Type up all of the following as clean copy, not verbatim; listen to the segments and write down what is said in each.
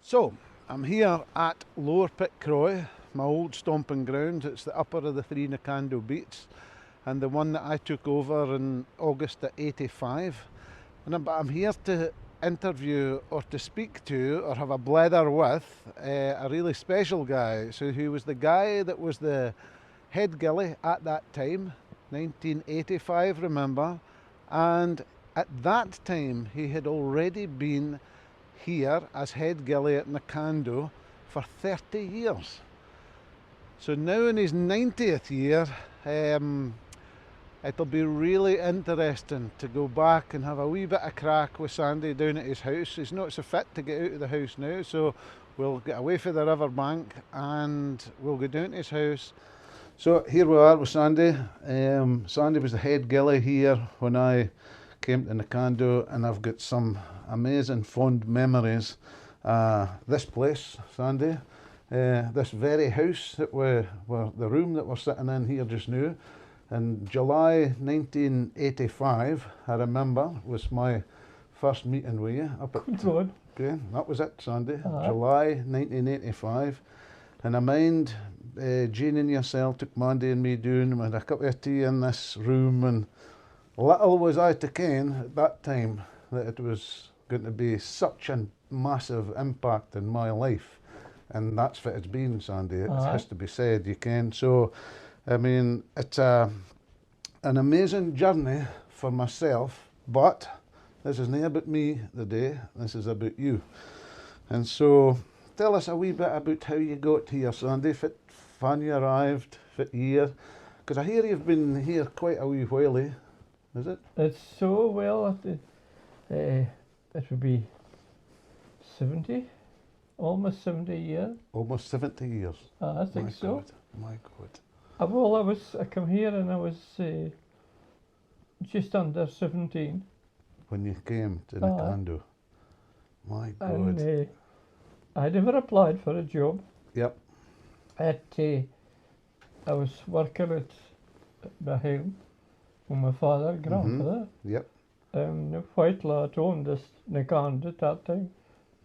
So, I'm here at Lower Pitcroy, my old stomping ground. It's the upper of the three Knockando beats and the one that I took over in August of '85. And I'm here to interview or to speak to or have a blether with a really special guy. So he was the guy that was the head ghillie at that time, 1985, remember, and at that time he had already been here as head ghillie at Knockando for 30 years. So now in his 90th year, it'll be really interesting to go back and have a wee bit of crack with Sandy down at his house. He's not so fit to get out of the house now, so we'll get away from the river bank and we'll go down to his house. So here we are with Sandy. Sandy was the head ghillie here when I came to Knockando, and I've got some amazing fond memories. This place, Sandy, this very house that the room that we're sitting in here just now, in July 1985, I remember, was my first meeting with you up at. Good. Okay, that was it, Sandy. July 1985, and I mind Jean and yourself took Mandy and me down. We had a cup of tea in this room, and little was I to ken at that time that it was going to be such a massive impact in my life, and that's what it's been, Sandy. It has to be said, you can. So, I mean, it's an amazing journey for myself, but this is not about me today, this is about you. And so, tell us a wee bit about how you got here, Sandy, when you arrived, what year, because I hear you've been here quite a wee while, eh? Is it? It's so well, it would be 70, almost 70 years. Almost 70 years. I think so. My God. Well, I come here and I was just under 17. When you came to Knockando. My God. And I never applied for a job. Yep. I was working at my home with my father, grandfather. Yep. The white lad owned this Knockando at that time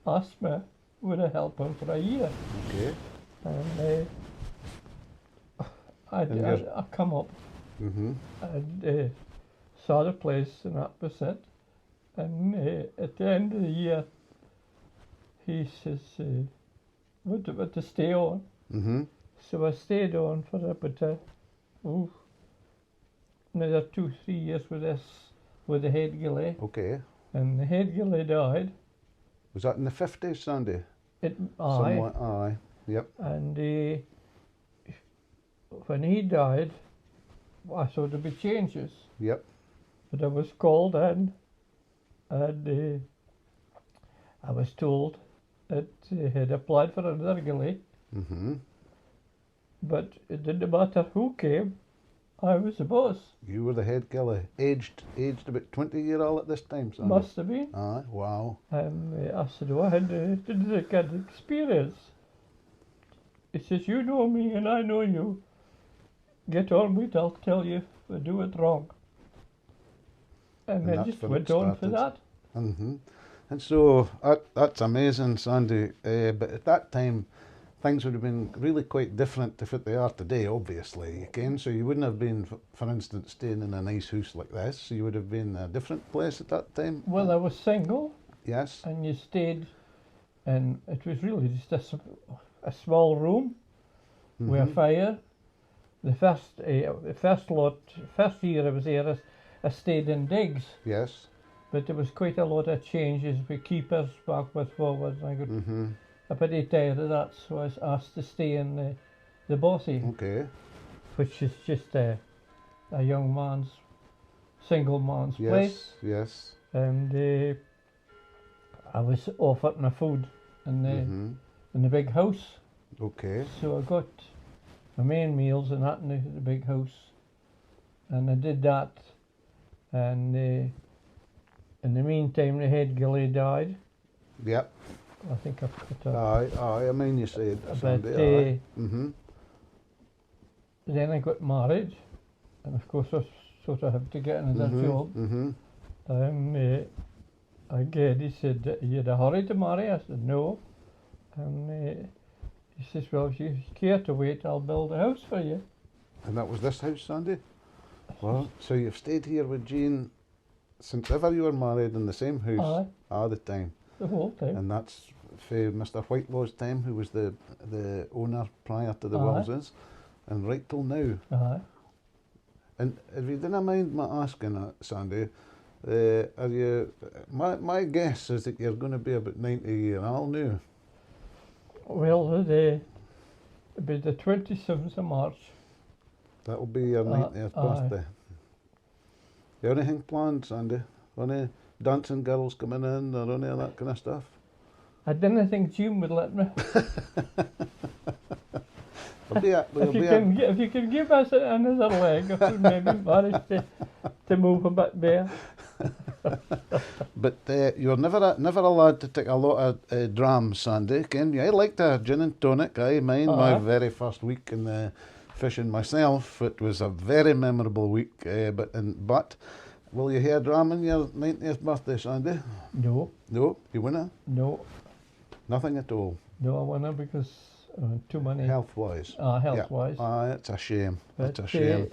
asked me would I help him for a year. Okay. And I come up and saw the place, and that was it. And at the end of the year, he says, would to stay on. So I stayed on for about another 2-3 years with the head ghillie. Okay. And the head ghillie died. Was that in the 50s, Sandy? Aye. Somewhat, aye. Yep. And when he died, I saw there'd be changes. Yep. But I was called in, and I was told that he had applied for another ghillie. But it didn't matter who came, I was the boss. You were the head ghillie. Aged about 20-year-old at this time, Sandy? Must have been. Aye, wow. I said, I didn't get experience. He says, you know me and I know you. Get on with it, I'll tell you if I do it wrong. And I just went on for that. And so, that's amazing, Sandy. But at that time, things would have been really quite different to what they are today, obviously, you can. So you wouldn't have been, for instance, staying in a nice house like this. You would have been in a different place at that time. Well, I was single. Yes. And you stayed, and it was really just a small room with a fire. The first year I was here, I stayed in digs. Yes. But there was quite a lot of changes with keepers, backwards, forwards, and I got a pretty tired of that, so I was asked to stay in the bossy. Okay. Which is just a single man's place. Yes. And I was offered my food in the big house. Okay. So I got my main meals and that in the big house, and I did that. And in the meantime, the head ghillie died. Yep. I think I've got Aye, I mean you said Sunday, then I got married, and of course I sort of had to get another job. Again, he said, you had a hurry to marry? I said, no. And he says, well, if you care to wait, I'll build a house for you. And that was this house, Sandy? Well, so you've stayed here with Jean since ever you were married in the same house all the time? The whole time. And that's for Mr. Whitelaw's time, who was the owner prior to the Willses, and right till now. And if you didn't mind my asking that, Sandy, are you? My guess is that you're going to be about 90 years old now. Well, it'll be the 27th of March. That'll be your 90th birthday. You anything planned, Sandy? Any dancing girls coming in or any of that kind of stuff? I didn't think Jim would let me. If you can give us another leg, I could maybe manage to move a bit better. But you're never allowed to take a lot of drams, Sandy, can you? I liked a gin and tonic. I mind my very first week in the fishing myself. It was a very memorable week. But will you hear dram on your 90th birthday, Sandy? No. No? You winna? No. Nothing at all? No, I winna because too many. Health-wise? Health-wise. It's a shame. It's a But, shame.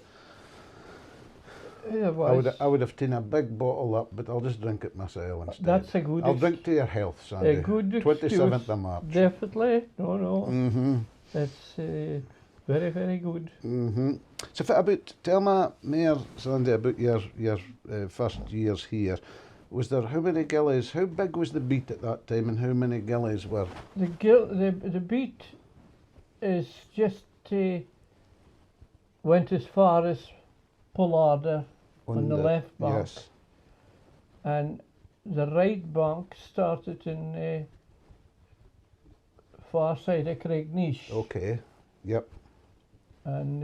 I would have taken a big bottle up, but I'll just drink it myself instead. That's a good. I'll drink to your health, Sandy. A good excuse. 27th of March. Definitely. No. Mm-hmm. It's very, very good. Mm-hmm. So tell me more, Sandy, about your first years here. Was there how many ghillies? How big was the beat at that time, and how many ghillies were? The beat is just went as far as Pollarda on the left bank, yes, and the right bank started in the far side of Craignish. Okay, yep. And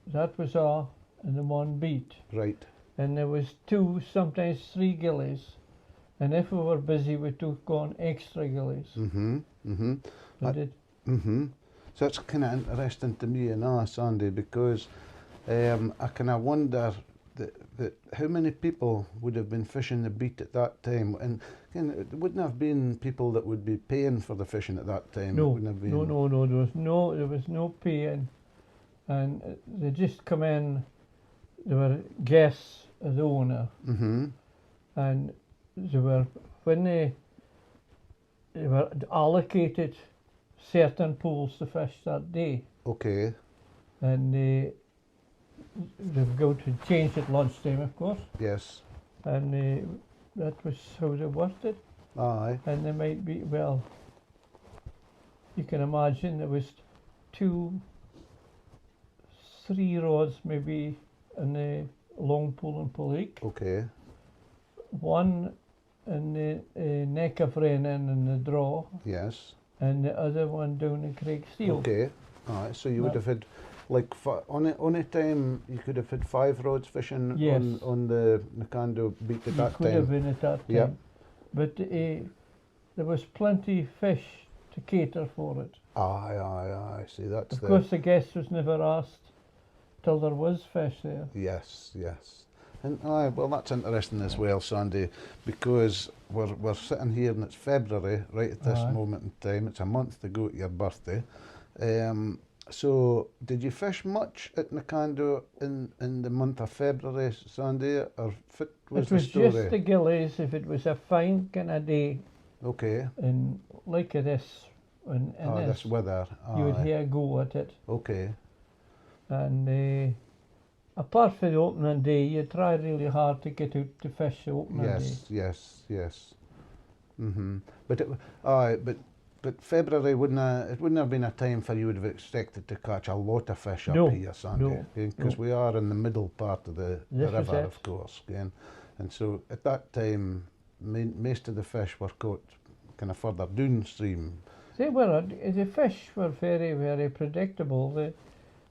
that was all in the one beat. Right. And there was 2, sometimes 3 ghillies, and if we were busy, we took on extra ghillies. Mm-hmm. Mm-hmm. Mm-hmm. So that's kind of interesting to me and Sandy, because I kind of wonder that how many people would have been fishing the beat at that time, and it wouldn't have been people that would be paying for the fishing at that time. No, it wouldn't have been. No. There was no paying, and they just come in. They were guests of the owner, and they were when they were allocated certain pools to fish that day. Okay. And they've got to change at lunchtime, of course. Yes. And that was how they worked it. Aye. And there might be, well, you can imagine there was 2, 3 rods maybe in the long pool in Pulleek. Okay. 1 in the neck of Renan in the draw. Yes. And the other one down in Craigsteel. Okay. Aye. So you would have had, like, on a time you could have had 5 rods fishing on the Knockando beat at that time. Could have been at that time. Yeah. But there was plenty fish to cater for it. Aye. See, that's of course, the guest was never asked till there was fish there. Yes. And well, that's interesting as well, Sandy, because we're sitting here and it's February right at this moment in time. It's a month to go to your birthday. So, did you fish much at Knockando in the month of February, Sandy, or was the story? It was just the ghillies if it was a fine kind of day. Okay. And like this, and this weather. You would hear go at it. Okay. And apart from the opening day, you try really hard to get out to fish the opening day. Yes. Mm-hmm. But February wouldn't have been a time for you would have expected to catch a lot of fish up here, Sandy, because we are in the middle part of the river, of course, again, and so at that time, most of the fish were caught kind of further downstream. The fish were very, very predictable.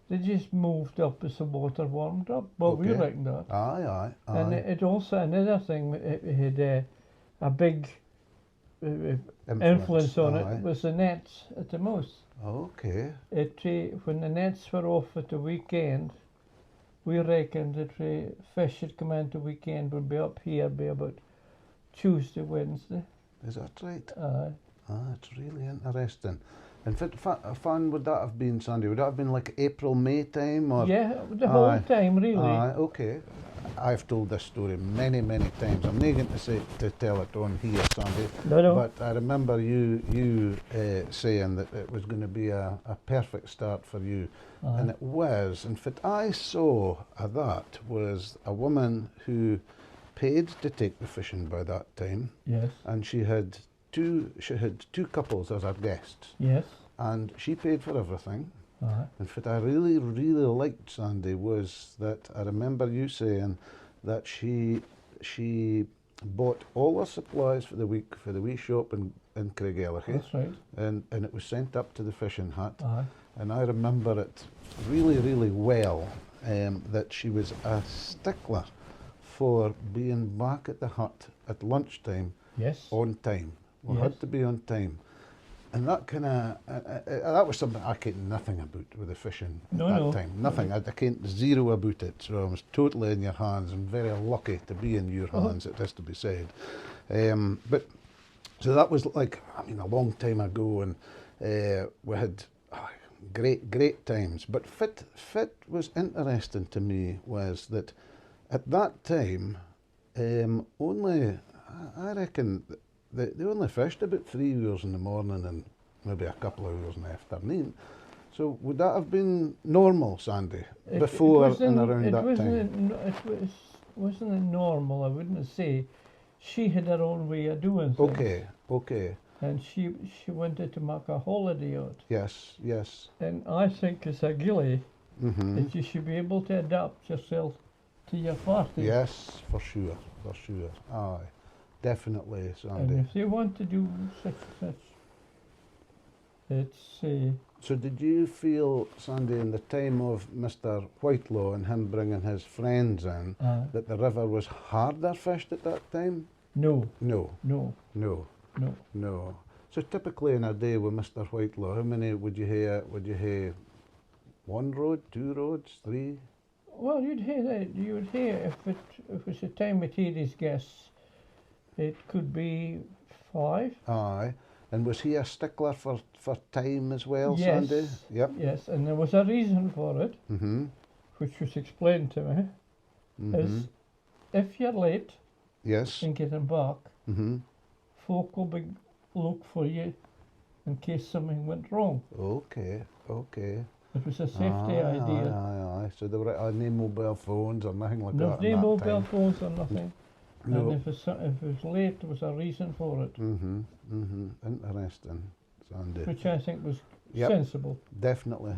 They just moved up as the water warmed up. Well, we reckon that. Aye. And it also another thing. It had a big influence on it was the nets at the most. Okay. When the nets were off at the weekend, we reckoned that fish that come into the weekend would be up here by about Tuesday, Wednesday. Is that right? Aye. It's really interesting. And fun would that have been, Sandy? Would that have been like April, May time? Or? Yeah, the whole time really. Okay. I've told this story many, many times. I'm not going to tell it on here, Sandy. No. But I remember you saying that it was going to be a perfect start for you. And it was. In fact, I saw that was a woman who paid to take the fishing by that time. Yes. And she had two couples as her guests. Yes. And she paid for everything. Uh-huh. In fact, I really, really liked, Sandy, was that I remember you saying that she bought all her supplies for the week for the wee shop in Ghillie. That's right. And it was sent up to the fishing hut. Uh-huh. And I remember it really, really well, that she was a stickler for being back at the hut at lunchtime. Yes. On time. We Yes. had to be on time. And that kind of, that was something I cared nothing about with the fishing at that time. Nothing. I cared zero about it. So I was totally in your hands and very lucky to be in your hands, it has to be said. But so that was like, I mean, a long time ago, and we had great times. But fit was interesting to me was that at that time, only, I reckon, they only fished about 3 hours in the morning and maybe a couple of hours in the afternoon. So would that have been normal, Sandy, before and around that time? It wasn't normal, I wouldn't say. She had her own way of doing things. Okay. And she wanted to make a holiday out. Yes. And I think as a ghillie, that you should be able to adapt yourself to your party. Yes, for sure. Aye. Definitely, Sandy. And if they want to do such, it's... So did you feel, Sandy, in the time of Mr. Whitelaw and him bringing his friends in, that the river was harder fished at that time? No. No. So typically in a day with Mr. Whitelaw, how many would you hear? Would you hear one rod, two rods, three? Well, you'd hear that. You would hear if it was the time with his guests. It could be 5. Aye. And was he a stickler for time as well, Yes. Sandy? Yep. Yes, and there was a reason for it, which was explained to me, is if you're late Yes. in getting back, folk will be look for you in case something went wrong. Okay. It was a safety idea. Aye. So there were no mobile phones or nothing like No, that. no mobile phones or nothing. No. And if it was late, there was a reason for it, Interesting, Sandy. which I think was Yep. sensible. Definitely.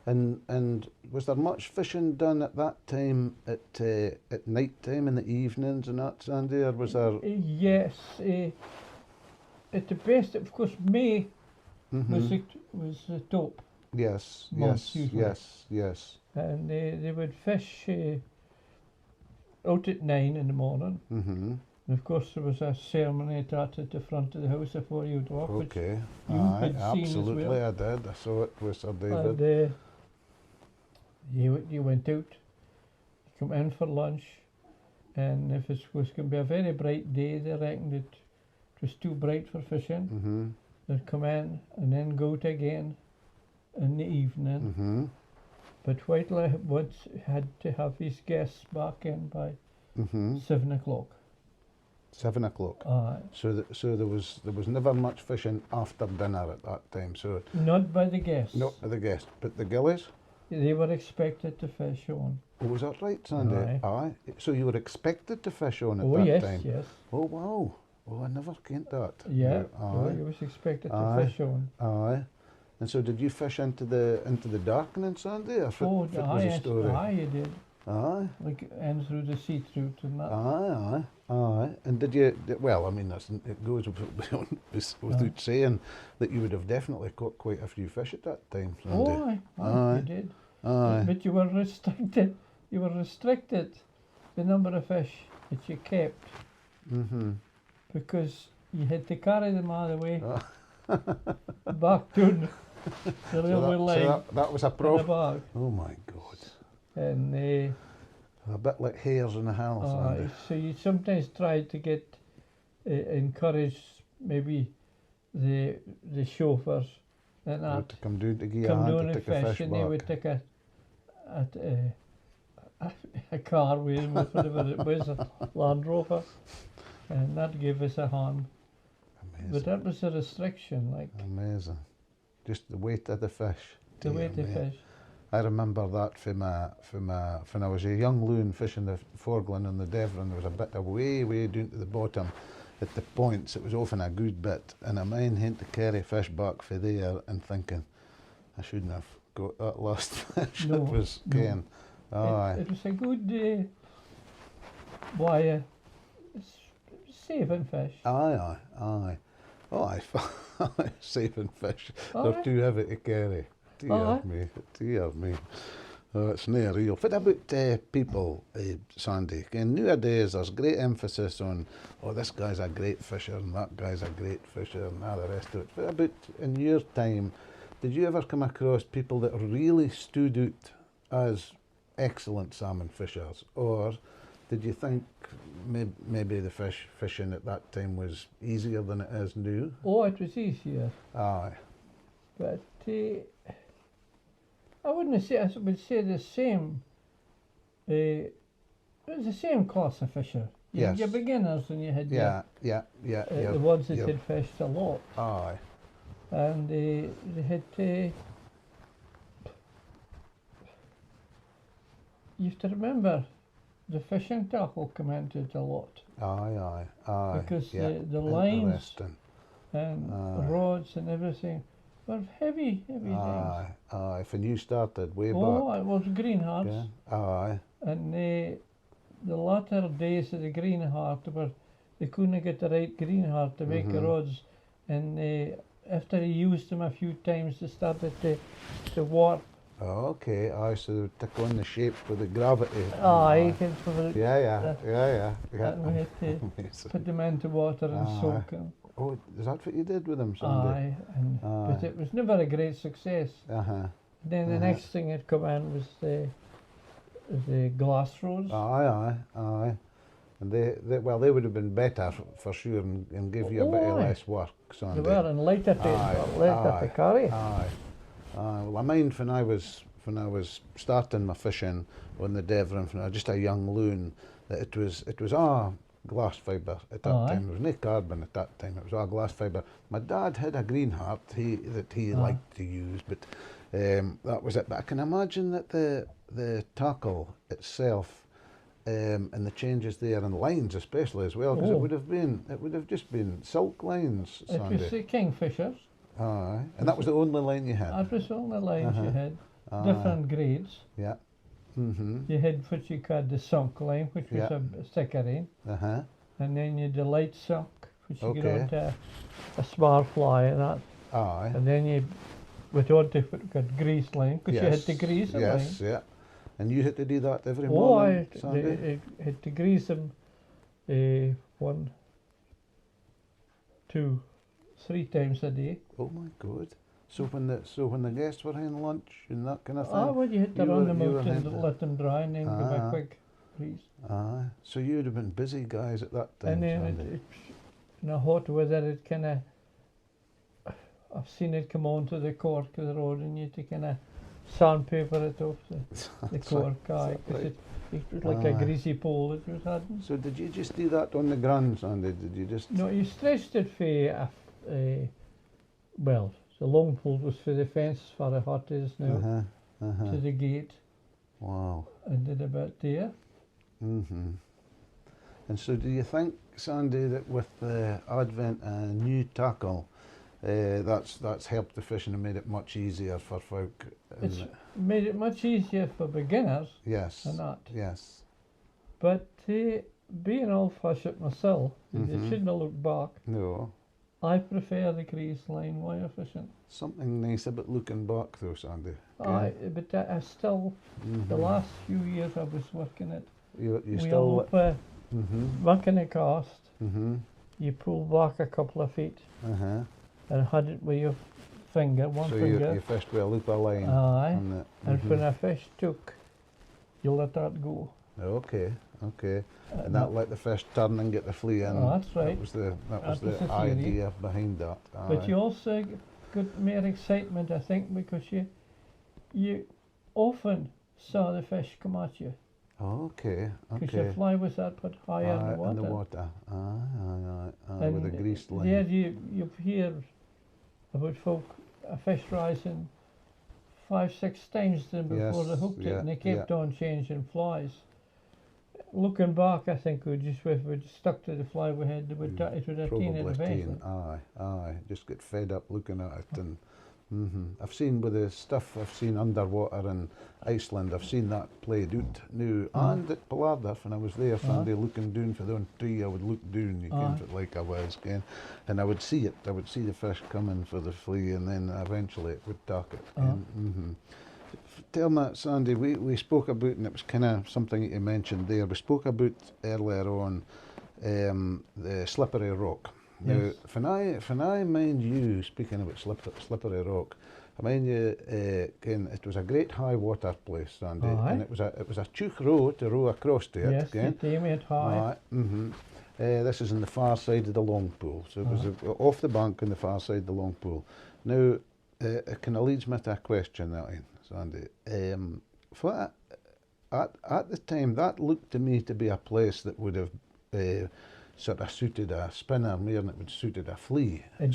And was there much fishing done at that time at night time in the evenings and that, Sandy, or was there? Yes. At the best, of course, May was the top. Yes. months usually. Yes. And they would fish out at 9 in the morning. And of course, there was a ceremony at the front of the house before you'd walk. okay. You had seen as Absolutely, well. I did. I saw it with Sir David. And you went out, come in for lunch, and if it was going to be a very bright day, they reckoned it was too bright for fishing. They'd come in and then go out again in the evening. But Whitelaw once had to have his guests back in by 7 o'clock. 7 o'clock. Aye. So there was never much fishing after dinner at that time. So Not by the guests. not for the guests, but the gillies. They were expected to fish on. Oh, was that right, Sandy? Aye. So you were expected to fish on at Oh, that yes, time. yes. Oh wow. Oh, I never kent that. Yeah, Aye. you was expected to Aye. fish on. Aye. And so did you fish into the darkening, Sandy? Or Oh, was the yes, story? aye, you did. Aye. Like, and through the see-through and that. Aye. And did you? Well, I mean, it goes without saying that you would have definitely caught quite a few fish at that time, Sandy. Oh, aye, Aye. you did. Aye. But you were restricted. You were restricted the number of fish that you kept because you had to carry them all the way back to the railway line. So that was a in a problem. bag. Oh my God. And A bit like hares in a house, Sandy. so you sometimes tried to get encourage maybe the chauffeurs and Would that to come down to give a come hand down to and take a fish, fish and they would back. take a car with them, or whatever it was, a Land Rover, and that gave us a hand. But Amazing. that was a restriction, like Amazing. Just the weight of the fish. the way Dear to me. fish. I remember that from when I was a young loon fishing the Forglen and the Devon. There was a bit of way down to the bottom at the points. It was often a good bit, and I mind having to carry fish back for there and thinking, I shouldn't have got that last fish. No, It was no. Ken. Aye. It was a good way of saving fish. Aye. Oh, aye. Saving fish. Aye. They're too heavy to carry. Aye. Dear me. Oh, it's near real. What about people, Sandy? And nowadays there's great emphasis on, oh, this guy's a great fisher and that guy's a great fisher and all the rest of it. What about in your time, did you ever come across people that really stood out as excellent salmon fishers? Or did you think maybe the fishing at that time was easier than it is now? Oh, it was easier, Aye. but I wouldn't say, I would say the same. It was the same class of fisher. You had Yes. your beginners and you had Yeah. the ones that had fished a lot. Aye. And they had you have to remember the fishing tackle commented a lot Aye. because yeah. the lines Interesting. and Aye. rods and everything were heavy things. Aye. When you started way Oh, back. it was greenhearts, Yeah. Aye. and the latter days of the greenheart they couldn't get the right greenheart to make the rods, and after you used them a few times, they started to warp. Oh, okay. Aye. So they would take on the shape with the gravity. Aye, Yeah. and we had to Amazing. put them into water and Aye. soak them. Oh, is that what you did with them, Sandy? Aye, but it was never a great success. Uh-huh. Then the next thing that come in was the glass rods. Aye. And they would have been better for sure and give you a bit of Aye. less work, Sandy. They were, and lighter to carry. Aye. Well, I mind when I was starting my fishing on the Devon, when I was just a young loon, that it was all glass fibre at that Aye. time. There was no carbon at that time. It was all glass fibre. My dad had a green heart that he liked to use, but that was it. But I can imagine that the tackle itself and the changes there and lines especially as well, because it would have just been silk lines, It Sandy. was the kingfishers. Aye, and that was the only line you had. That was all the lines you had. Aye. Different grades. Yeah. Mhm. You had what you called the sunk line, which was Yeah. a thicker end, Uh-huh. and then you had the light sunk, which you get Okay. onto a small fly and that, Aye. and then you went on to what you called grease line, because you had to grease the Yes, line. yeah. And you had to do that every Oh, morning, I Sandy? had to grease them 1, 2, 3 times a day. Oh my God. So when the guests were having lunch and that kind of thing. Ah, well, you had to you run were- them you were out having and to- let them dry, and then give a Ah. quick grease. Aye. So you'd have been busy guys at that time, And then Sandy. in the hot weather, it kind of, I've seen it come onto the cork of the road, and you had to kind of sandpaper it off the That's cork, right, because right. it was like a Aye. greasy pole that was having. So did you just do that on the ground, Sandy? Did you just? No, you stretched it for well, the long pole was for the fence for the hut is now to the gate, Wow. and did about there. Mhm. And so, do you think, Sandy, that with the advent of new tackle, that's helped the fishing and made it much easier for folk? It's made it much easier for beginners Yes. and that. Yes. But being old fashioned myself, you Mhm. shouldn't look back. No. I prefer the grease line wire fishing. Something nice about looking back, though, Sandy. But I still, the Mhm. last few years I was working it. You We still. up Mhm. working a cast. Mhm. You pull back a couple of feet and had it with your finger, one So finger. you fished with a loop of line. Aye. on the, And when a fish took, you let that go. Okay. and that let the fish turn and get the flea in. Oh, that's right. That was the The theory. idea behind that. But you also got more excitement, I think, because you often saw the fish come at you. Okay. Because the fly was that put higher in the water. In the water. Aye, And with a greased line. yeah, you hear about folk, a fish rising 5-6 times them before they hooked it, and they kept on changing flies. Looking back, I think if we'd stuck to the fly we had, it would have taken it eventually. Aye, just get fed up looking at it. And I've seen with the stuff I've seen underwater in Iceland, I've seen that played out now, and at Ballardorf, when I was there Sunday looking down for the one tree, I would look down, you came for it like I was, and I would see it, I would see the fish coming for the flea, and then eventually it would talk it. Tell me, Sandy, we spoke about, and it was kind of something that you mentioned there, we spoke about earlier on the slippery rock. Yes. Now, when I mind you, speaking about slippery rock, I mind you, it was a great high water place, Sandy, and it was a chook row to row across to it. Yes, they made high. This is in the far side of the long pool, so it was off the bank on the far side of the long pool. Now, it kind of leads me to a question, that in, Sandy. At the time, that looked to me to be a place that would have sort of suited a spinner more than it would suited a flea. In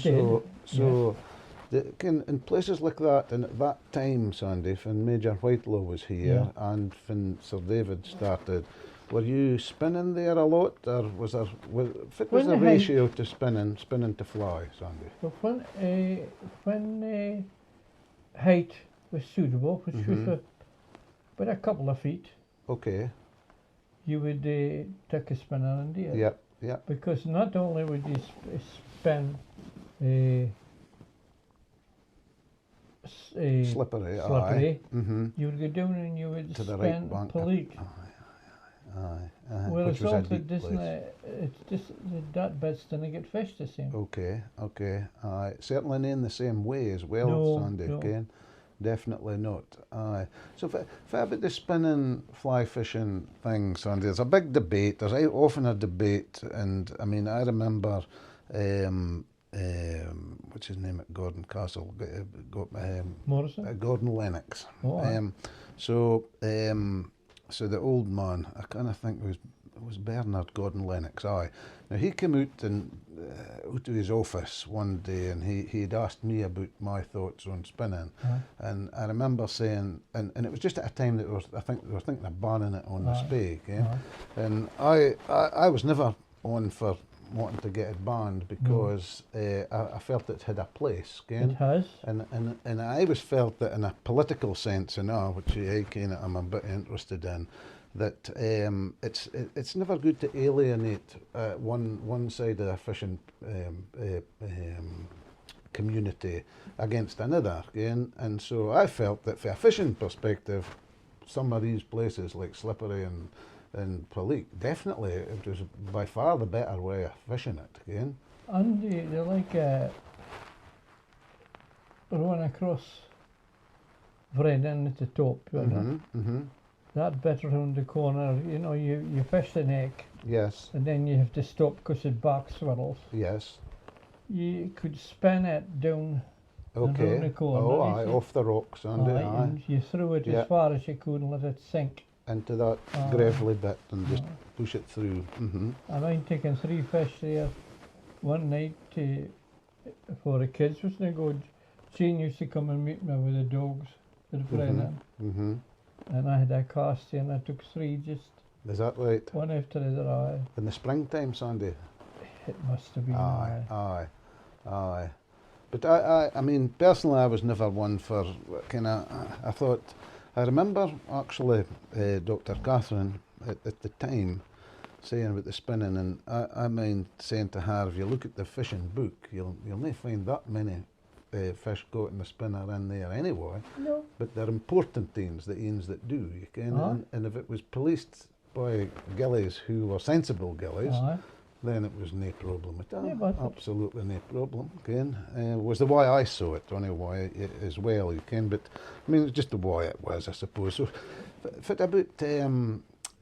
places like that, and at that time, Sandy, when Major Whitelaw was here and when Sir David started, were you spinning there a lot, or was the ratio to spinning to fly, Sandy? Well, when height was suitable, which was about a couple of feet, okay, you would take a spinner in there. Yep. Because not only would you spin slippery, you would go down and you would to the spin right bank. Palik. Well, which was a deep place. It's just that bits didn't get fish the same. Okay. Certainly not in the same way as well, Sandy. No. Definitely not. So if about the spinning fly fishing thing, Sandy, there's a big debate. There's often a debate, and I mean, I remember, what's his name at Gordon Castle? Morrison? Gordon Lennox. So the old man, I kind of think it was Bernard Gordon Lennox. Aye. Now he came out out to his office one day, and he'd asked me about my thoughts on spinning, and I remember saying, and it was just at a time that I think they were thinking of banning it on the Spey, and I was never on for wanting to get it banned because I felt it had a place. It has. And I always felt that in a political sense, which I'm a bit interested in, that it's never good to alienate one side of the fishing community against another. And so I felt that from a fishing perspective, some of these places like Slippery and Palik, definitely it was by far the better way of fishing it. And they like run across Brennan at the top, that bit around the corner, you fish the neck. Yes. And then you have to stop because the back swirls. Yes. You could spin it down okay. around the corner. Off the rocks. And you throw it as far as you could and let it sink. Into that gravelly bit and just push it through. And I'm taking 3 fish there one night for the kids, was no good. Jean used to come and meet me with the dogs at Brennan. And I had a cast and I took 3 just. Is that right? One after the other, In the springtime, Sandy? It must have been. Aye. But I mean, personally, I was never one for I remember actually Dr. Catherine at the time saying about the spinning, and I mind saying to her, if you look at the fishing book, you'll not find that many fish caught in the spinner in there anyway. No. But they're important things, the ains that do, you can. And if it was policed by ghillies who were sensible ghillies, then it was no problem at all. Absolutely no problem. Was the way I saw it anyway as well, but I mean it's just the way it was, I suppose. So about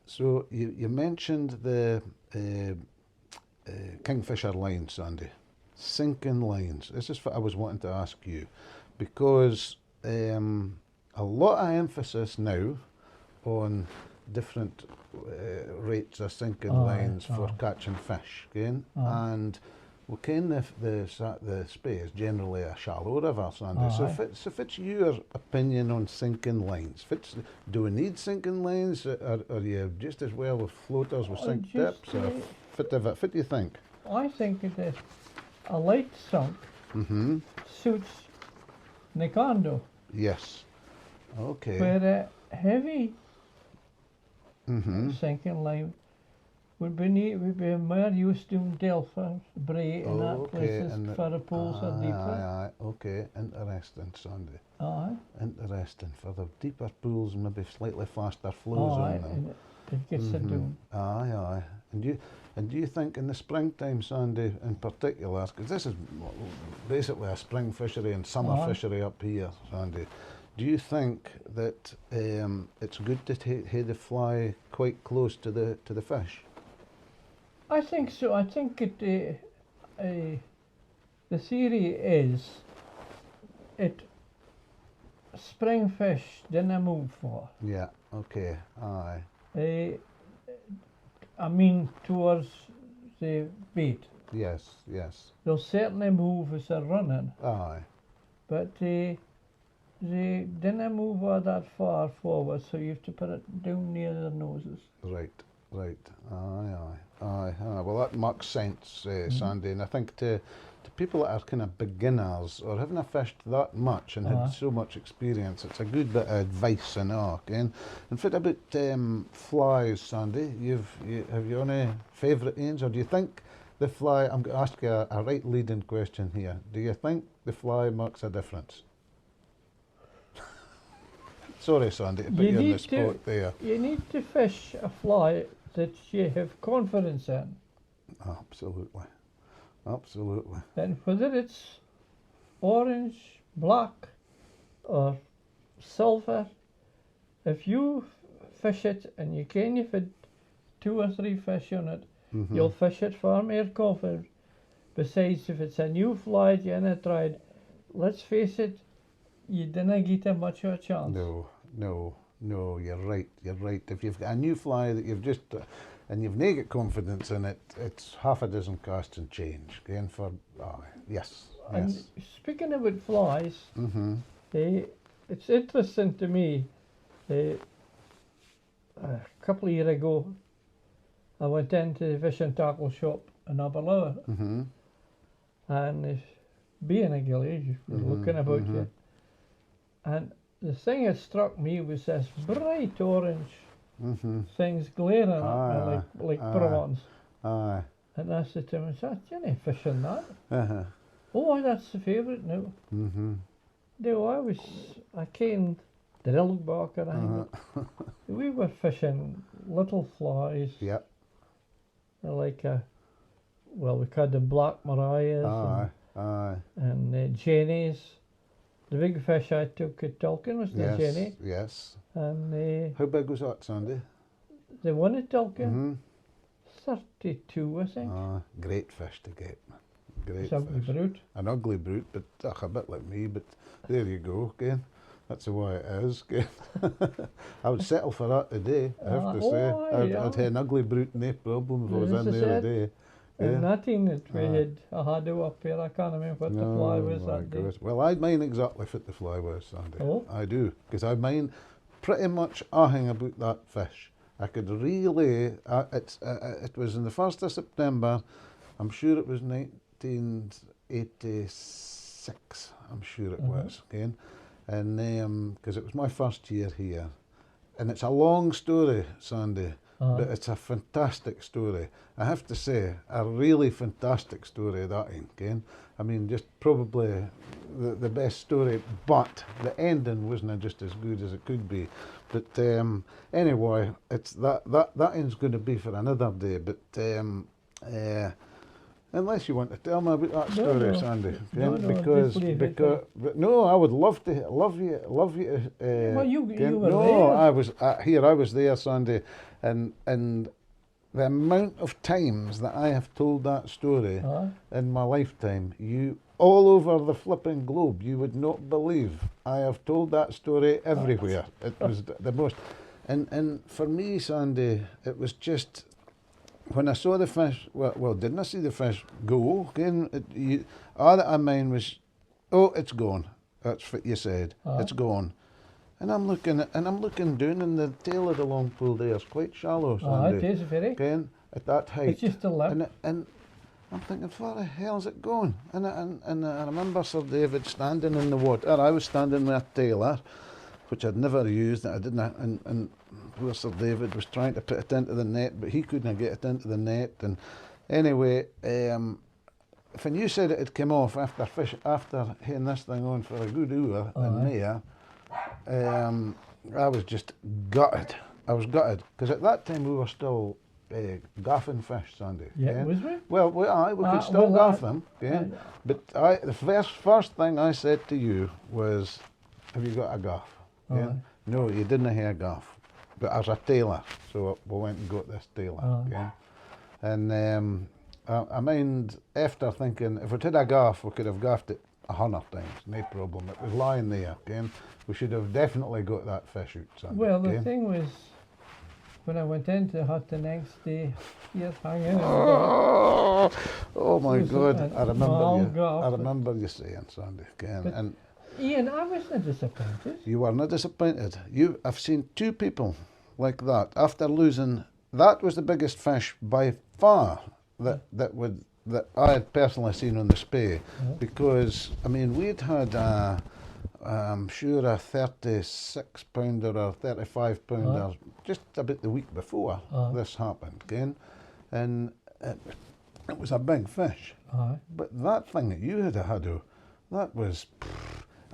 So you mentioned the kingfisher lines, Sandy. Sinking lines. This is what I was wanting to ask you, because a lot of emphasis now on different rates of sinking lines for catching fish, again, and we ken the Spey is generally a shallow river, Sandy. So if it's your opinion on sinking lines, do we need sinking lines, or are you just as well with floaters with sink tips, or fit do you think? I think that a light sunk suits Knockando. Yes. Okay. Where a heavy sinking line would be more used to Delphi, Bray, and that places for the pools are deeper. Okay, interesting, Sandy. Aye. Interesting. For the deeper pools, maybe slightly faster flows on them. And it gets it down. Aye. And do you think in the springtime, Sandy, in particular, because this is basically a spring fishery and summer fishery up here, Sandy, do you think that it's good to have the fly quite close to the fish? I think so. I think the theory is spring fish didn't move for. Yeah. Okay. Aye. I mean towards the bait. Yes. They'll certainly move as they're running. Aye. But they didn't move all that far forward, so you have to put it down near their noses. Right. Aye. Well, that makes sense, Sandy. And I think to people that are kind of beginners or haven't fished that much and had so much experience, it's a good bit of advice and all. And fit about flies, Sandy, have you any favourite ones, or do you think the fly? I'm going to ask you a right leading question here. Do you think the fly makes a difference? Sorry, Sandy, to put you on the spot there. You need to fish a fly that you have confidence in. Absolutely. And whether it's orange, black, or silver, if you fish it and you can you've had 2 or 3 fish on it, you'll fish it far more confident. Besides, if it's a new fly you haven't tried, let's face it, you didn't get much of a chance. No, you're right. If you've got a new fly that you've just, and you've not got confidence in it, it's half a dozen casts and change. Again for, yes. And speaking about flies, it's interesting to me, a couple of years ago, I went into the fish and tackle shop in Aberlour, and being a ghillie, looking about you, and the thing that struck me was this bright orange things glaring at me like prawns. And I said to him, "You ain't fishing that." Oh, that's the favourite now. No, I can't drill back or anything. We were fishing little flies. Yep. Like we called them black mariahs and jennies. The big fish I took at Tolkien was the jenny. Yes. And how big was that, Sandy? The one at Tolkien, 32, I think. Great fish to get. Great ugly fish. brute. An ugly brute, but a bit like me. But there you go, again. That's the way it is. I would settle for that today, I have to say. I'd have an ugly brute, no problem, if I was in there today. And nothing that we had a hado up here, I can't remember what the fly was that day. Well, I mine exactly what the fly was, Sandy. Oh? I do, because I mine pretty much ahing about that fish. I could really, it was in the 1st of September, I'm sure it was 1986, I'm sure it was, again. And because it was my first year here. And it's a long story, Sandy, but it's a fantastic story. I have to say, a really fantastic story, that ain't, again. I mean, just probably the best story, but the ending wasn't just as good as it could be. But anyway, it's that end's going to be for another day. But Unless you want to tell me about that story, no. Sandy. No, no, because just leave it because but no, I would love you to. Well, you were no, there. I was here. I was there, Sandy, and the amount of times that I have told that story in my lifetime, you all over the flipping globe, you would not believe. I have told that story everywhere. It was the most, and for me, Sandy, it was just. When I saw the fish, well, didn't I see the fish go? Again, all that I mind was, oh, it's gone. That's what you said. It's gone. And I'm looking down, and the tail of the long pool there is quite shallow, Sandy. It is very. Again, at that height. It's just a lip. And I'm thinking, where the hell's it going? And I remember Sir David standing in the water. I was standing with a tailor, which I'd never used. I didn't, and poor Sir David was trying to put it into the net, but he couldn't get it into the net. And anyway, when you said it had come off after having this thing on for a good hour in May, I was just gutted. I was gutted because at that time we were still gaffing fish, Sandy. Yeah, was we? Well, we could still gaff them. But the first thing I said to you was, "Have you got a gaff?" No, you didn't have a gaff. But as a tailor, so we went and got this tailor. And I mind after thinking, if we had a gaff, we could have gaffed it 100 times, no problem. It was lying there. We should have definitely got that fish out, Sandy. Well, the thing was, when I went into the hut the next day, he was hanging. Oh my God! I remember you saying, Sandy. And Ian, I wasn't disappointed. You were not disappointed. I've seen two people like that after losing. That was the biggest fish by far that I had personally seen on the Spey, because I mean we'd had I'm sure a 36 pounder or 35 pounder just about the week before this happened, and it was a big fish. But that thing that you had had, that was.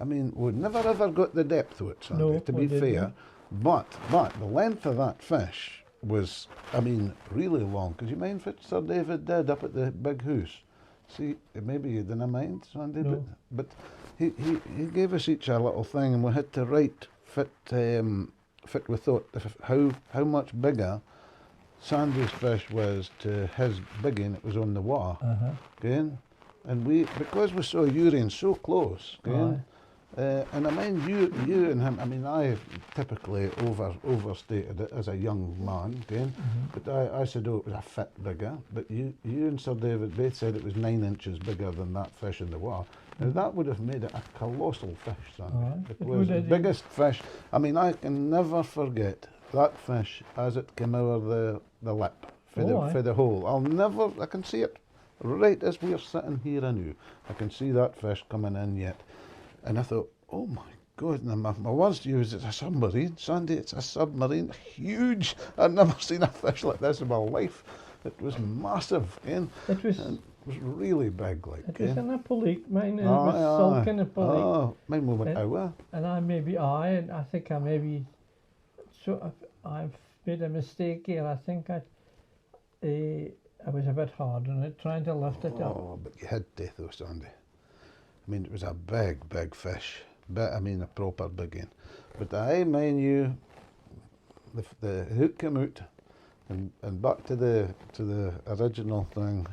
I mean, we'd never ever got the depth of it, Sandy, to be fair. But the length of that fish was, I mean, really long. Because you mind what Sir David did up at the big house? See, maybe you didn't mind, Sandy, but he gave us each a little thing, and we had to write fit we thought how much bigger Sandy's fish was to his biggin that was on the water. And because we saw urine so close, and I mind you and him. I mean, I typically overstated it as a young man, but I said, oh, it was a fit bigger. But you and Sir David both said it was 9 inches bigger than that fish in the water. Now that would have made it a colossal fish, Sandy. It was the biggest fish. I mean, I can never forget that fish as it came out of the lip for the hole. I can see it right as we're sitting here now. I can see that fish coming in yet. And I thought, oh my God, and my words to you is it's a submarine, Sandy, it's a submarine, huge. I've never seen a fish like this in my life. It was massive, It was really big, like. It was in a polite, mine, and it was sulking a polite. Mine went out. And I think I maybe, I've made a mistake here. I think I was a bit hard on it, trying to lift it up. Oh, but you had to, though, Sandy. I mean, it was a big fish. I mean, a proper big one. But I mind you, the hook came out, and back to the original thing,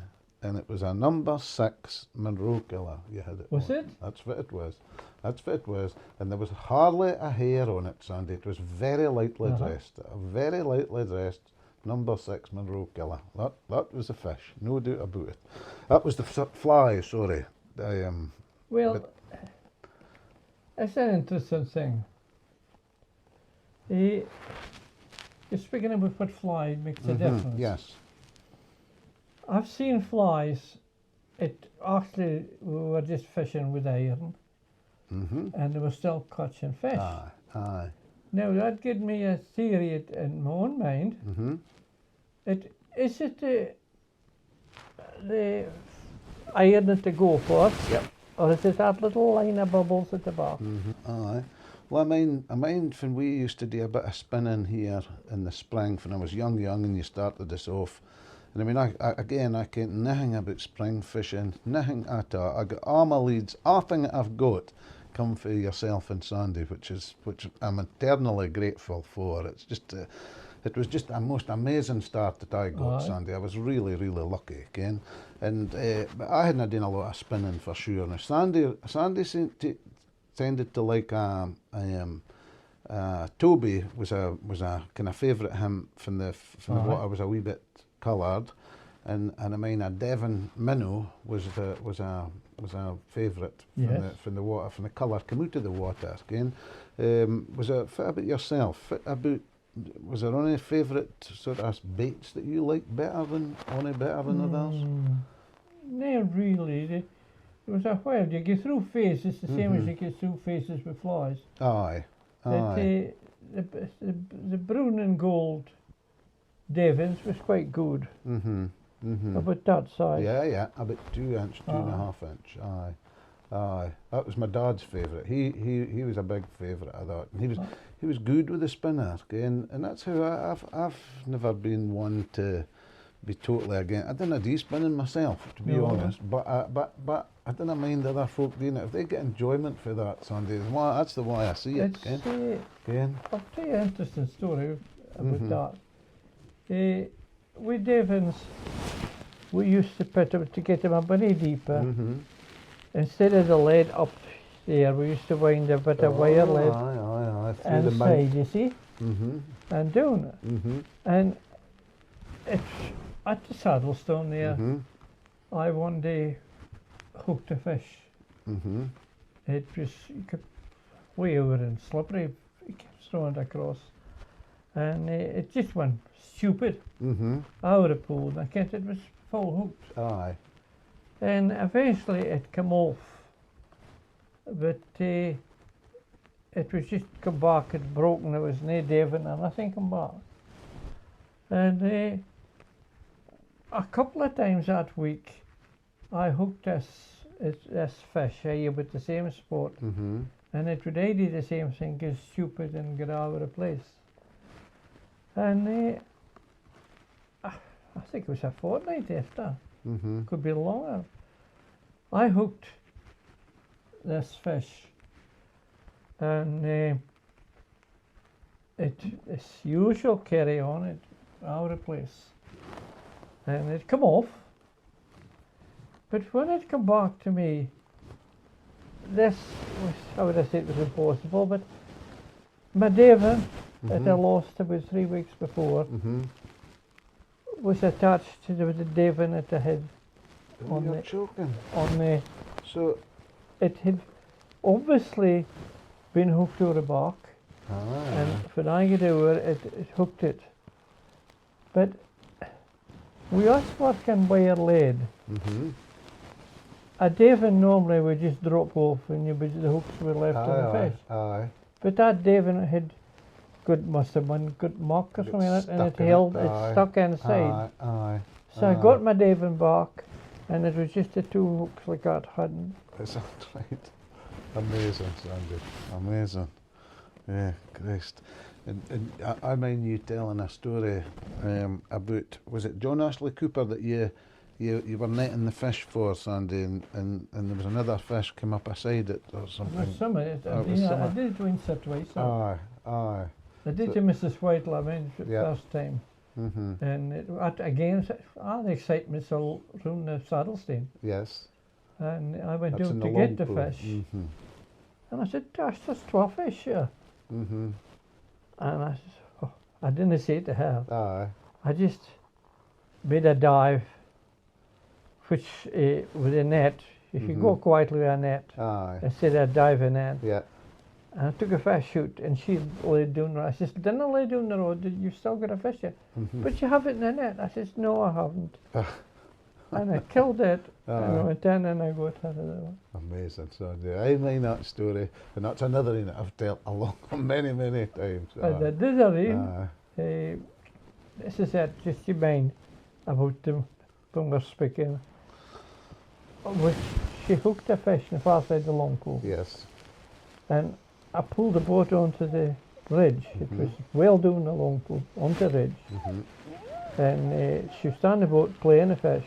and it was a number 6 Monroe killer. You had it. Was it? That's what it was. And there was hardly a hair on it, Sandy. It was very lightly dressed. A very lightly dressed number 6 Monroe killer. That was the fish, no doubt about it. That was the fly. Sorry. Well, it's an interesting thing. You're speaking about what fly makes a difference. Yes. I've seen flies. We were just fishing with iron, and they were still catching fish. Aye. Now that gave me a theory in my own mind. Is it the iron that they go for? Yep. Or is it that little line of bubbles at the back? Aye. Well, I mind when we used to do a bit of spinning here in the spring when I was young, and you started us off, And I mean, I can't nothing about spring fishing, nothing at all. I got all my leads, all thing that I've got come for yourself and Sandy, which I'm eternally grateful for. It's just, it was just a most amazing start that I got, Sandy. I was really, really lucky, again. And but I hadn't done a lot of spinning for sure. Now Sandy tended to like Toby was a kind of favourite him from the water was a wee bit coloured, and I mean a Devon minnow was a favourite from the water, from the colour come out of the water again. Was it fit about yourself? Was there any favourite sort of baits that you like better than others? No, really. There was a while you get through phases the same as you get through phases with flies. Aye. The brown and gold Devons was quite good. About that size. Yeah, about 2 inch, 2.5 inch. Aye. That was my dad's favourite. He was a big favourite of that. And he was good with the spinner, and that's how I've never been one to be totally against. I didn't do spinning myself, to be honest, but I didn't mind other folk doing it. If they get enjoyment for that, Sandy, that's the way I see it. I'll tell you an interesting story about that. With Devons, we used to put them to get them a bit deeper. Instead of the lead up there, we used to wind a bit of wire lead inside, you see, and doing it. And it's at the Saddlestone there. I one day hooked a fish. It was way over and slippery. It kept throwing it across, and it just went stupid out of the pool. And I can't. It was full hooked. And eventually it came off, but it was just come back. It broken. There was no Devon or nothing come back. And a couple of times that week, I hooked this fish here with the same spot, and it would do the same thing, get stupid and get out of the place. And I think it was a fortnight after, could be longer. I hooked this fish, and it's usual carry on it out of place, and it come off. But when it come back to me, this was, how would I say, it was impossible, but my Devon that I lost about 3 weeks before was attached to the Devon that I had on the So it had obviously been hooked over the back, and when I get over it hooked it. But we us working wire lead. A Devon normally would just drop off and the hooks were left on the fish. But that Devon had must have been good muck or something in it, and it stuck inside. So I got my Devon back, and it was just the 2 hooks like that hadn't. Is that right? Amazing, Sandy. Amazing. Yeah, Christ. And I mind you telling a story about, was it John Ashley Cooper that you were netting the fish for, Sandy, and there was another fish come up aside it or something? I did it once or twice. I did to Mrs. Whittle, I mean, first time. And again, the excitement's all around the Saddlestone. Yes. And I went down to get the fish. And I said, gosh, there's 12 fish here. And I said, I didn't say it to her. I just made a dive, which with a net, if you go quietly with a net, instead of diving in. And I took a fish shoot, and she laid down the road. I said, didn't I lay down the road? You've still got a fish here. But you have it in the net. I said, no, I haven't. And I killed it, and I went in and I got her of there. Amazing, Sandy. I mind that story, and that's another thing that I've told many, many times. This is it, just you mind about them when we're speaking. She hooked a fish in the far side of the long pool. Yes. And I pulled the boat onto the ridge. It was well down the long pool, onto the ridge. and she was on the boat playing the fish,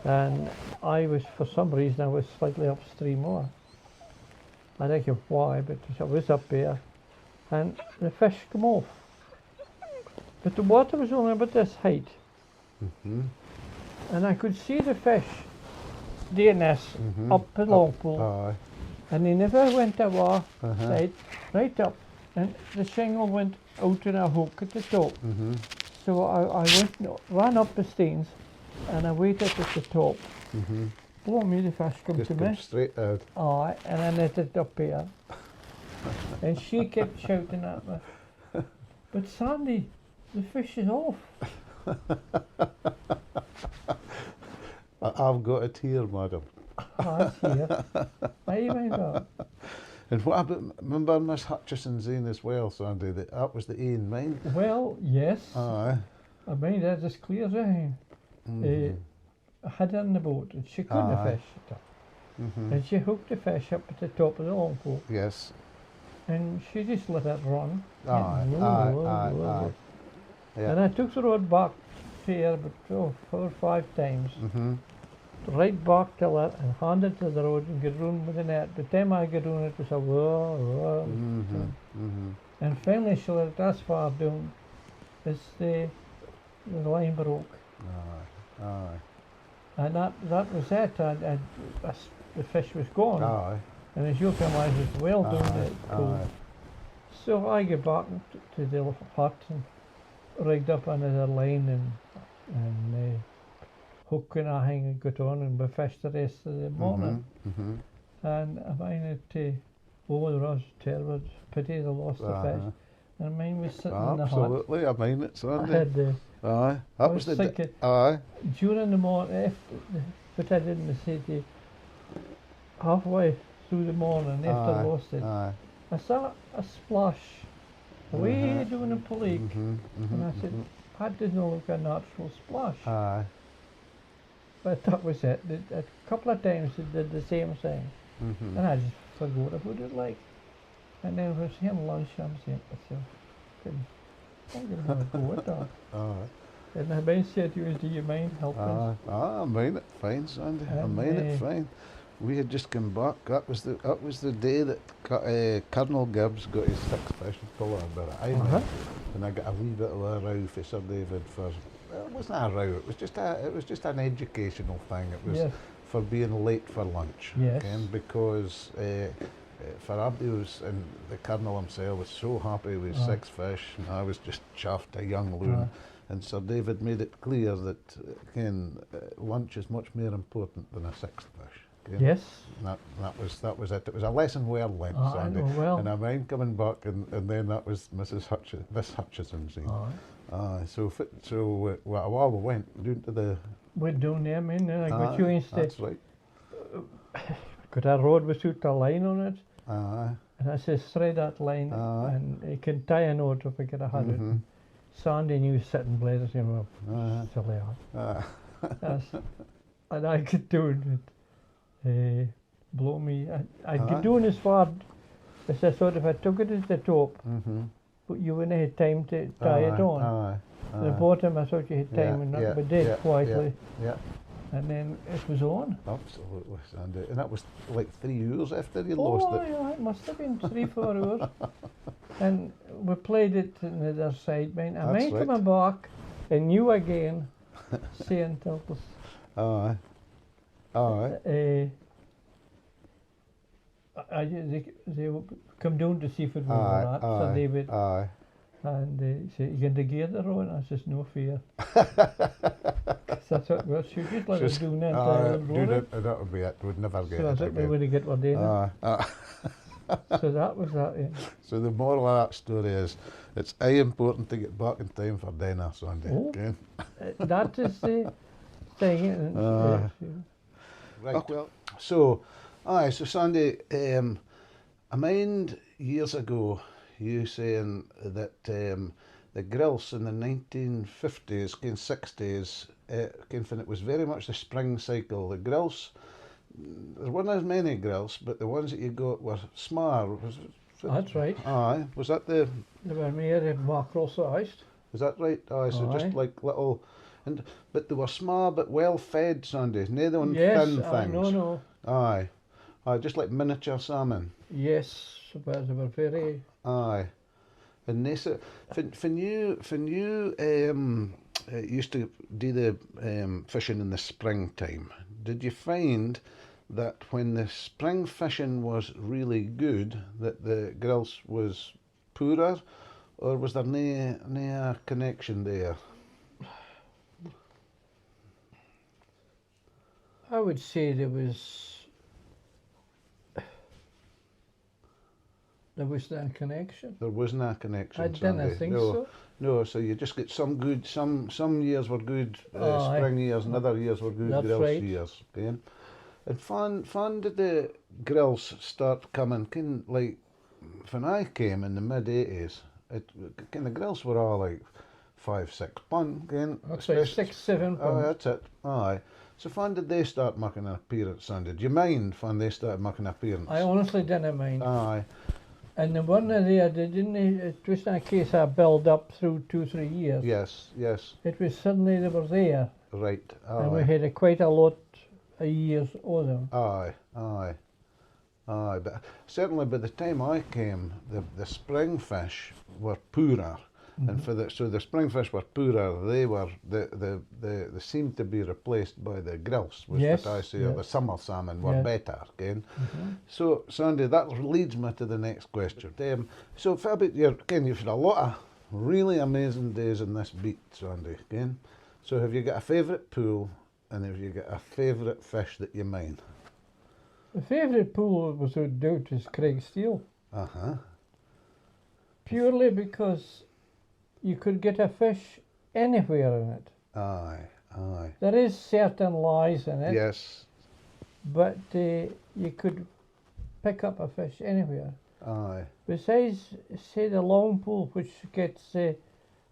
and I was, for some reason, I was slightly upstream more. I don't know why, but I was up there, and the fish come off. But the water was only about this height, and I could see the fish doing this up the long pole, Aye. and they never went away, right up, and the shingle went out in a hook at the top. So I ran up the steins, and I waited at the top. Blow me, the fish come Just to come me. straight out. Aye, and I netted up here. And she kept shouting at me. But Sandy, the fish is off. I've got it here, madam. That's here. Aye, my God. And what about, remember Miss Hutchison's in as well, Sandy? That was the A in mine. Well, yes. Aye. I mean, that's as clear as anything. I had her in the boat, and she couldn't fish it up. And she hooked the fish up at the top of the long pole. Yes. And she just let it run. Aye. Yeah. And I took the rod back to her about 4 or 5 times. Right back to it and handed to the road and got round with the net. By the time I got on it was a whirl. And finally she let it as far down as the line broke. Aye. And that was it. The fish was gone. Aye. And as you can imagine, it was well down the pool. So I get back to the hut and rigged up another line and hook and everything and got on, and we fished the rest of the morning. And I find it, there was terrible pity they lost the fish. And mine was sitting in the hut. Absolutely, I mean it, Sandy. I had Aye. That was the thinking, aye. during the morning, but I didn't say to you, halfway through the morning after I lost it, Aye. I saw a splash way down the lake, and I said, that doesn't look a natural splash. Aye. But that was it. A couple of times it did the same thing, and I just forgot about it, like. And then when I was having lunch, I'm saying to myself, I'm going to have a go at that. Aye. And I might say to you, do you mind helping us? I mean it fine, Sandy. I And, mean it fine. We had just come back. That was the day that Colonel Gibbs got his 6th fishing puller about it. And I got a wee bit of a row for Sir David for. Well, it wasn't a row. It was just an educational thing. It was for being late for lunch. Yes. Because for Abdius and the Colonel himself was so happy with 6 fish, and I was just chuffed, a young loon. And Sir David made it clear that lunch is much more important than a 6th fish. Yes. And that was it. It was a lesson well learned, Sandy. And I mind coming back, and then that was Miss Hutchison's. So while we went down to the. Went down there, man, and I got you instead. That's right. Got a rod without a line on it. And I said, thread that line, and you can tie a knot if I get a had it. Sandy knew sitting blades, you know, silly and I could do it. Blow me. I'd get doing as far as I thought if I took it at the top, but you wouldn't have time to tie it on. The bottom, I thought you had time, and that we did quietly. And then it was on. Absolutely, Sandy. And that was like 3 hours after you lost it. Oh, yeah, it must have been 3-4 hours. And we played it on the other side, man. I mind coming back and you again saying to us. They come down to see if it was that, so they would. And they say, you going to gear the road? And I says, no fear. So I thought, well, she just let us do that. That would be it. We'd never get it. So I thought we would get what they know. So that was that. Yeah. So the moral of that story is, it's important to get back in time for dinner, Sandy. Okay? That is the thing. Right. Well, so Sandy, I mind years ago you saying that the grilse in the 1950s, 60s, it was very much the spring cycle. The grilse, there weren't as many grilse, but the ones that you got were small. That's right. Was that the? They were made in mackerel sized. Is that right? Aye, so Aye. just like little, but they were small but well fed, Sandy. Nae the Yes, thin things. no. Aye, aye, just like miniature salmon. Yes, but they were very. Aye, and they said, when you used to do the fishing in the springtime, did you find that when the spring fishing was really good, that the grilse was poorer, or was there nae connection there? I would say there was no connection. There wasn't a connection. I didn't Sandy. think No. so. No, so you just get some good, some years were good Aye. spring years, and other years were good That's grilse right. years. Okay? And fan did the grills start coming? Like when I came in the mid-80s, the grills were all like £5-6. That's right, 6-7 Oh, pounds. that's it. Aye. So fan did they start making an appearance, Sandy? Do you mind fan they started making an appearance? I honestly didn't mind. Aye. And the one there, they didn't. It wasn't a case of build up through 2-3 years. Yes. It was suddenly they were there, Right. Aye. and we had quite a lot of years of them. Aye. But certainly by the time I came, the spring fish were poorer, and so the spring fish were poorer. They were they seemed to be replaced by the grilse, was Yes, what I say. Or yes. the summer salmon were Yeah. better. So Sandy, that leads me to the next question. So for about you've had a lot of really amazing days in this beat, Sandy. So have you got a favourite pool, and have you got a favourite fish that you mind? The favourite pool was without doubt is Craig Steele, purely because you could get a fish anywhere in it. Aye. There is certain lies in it, Yes. but you could pick up a fish anywhere. Aye. Besides, say the long pool, which gets,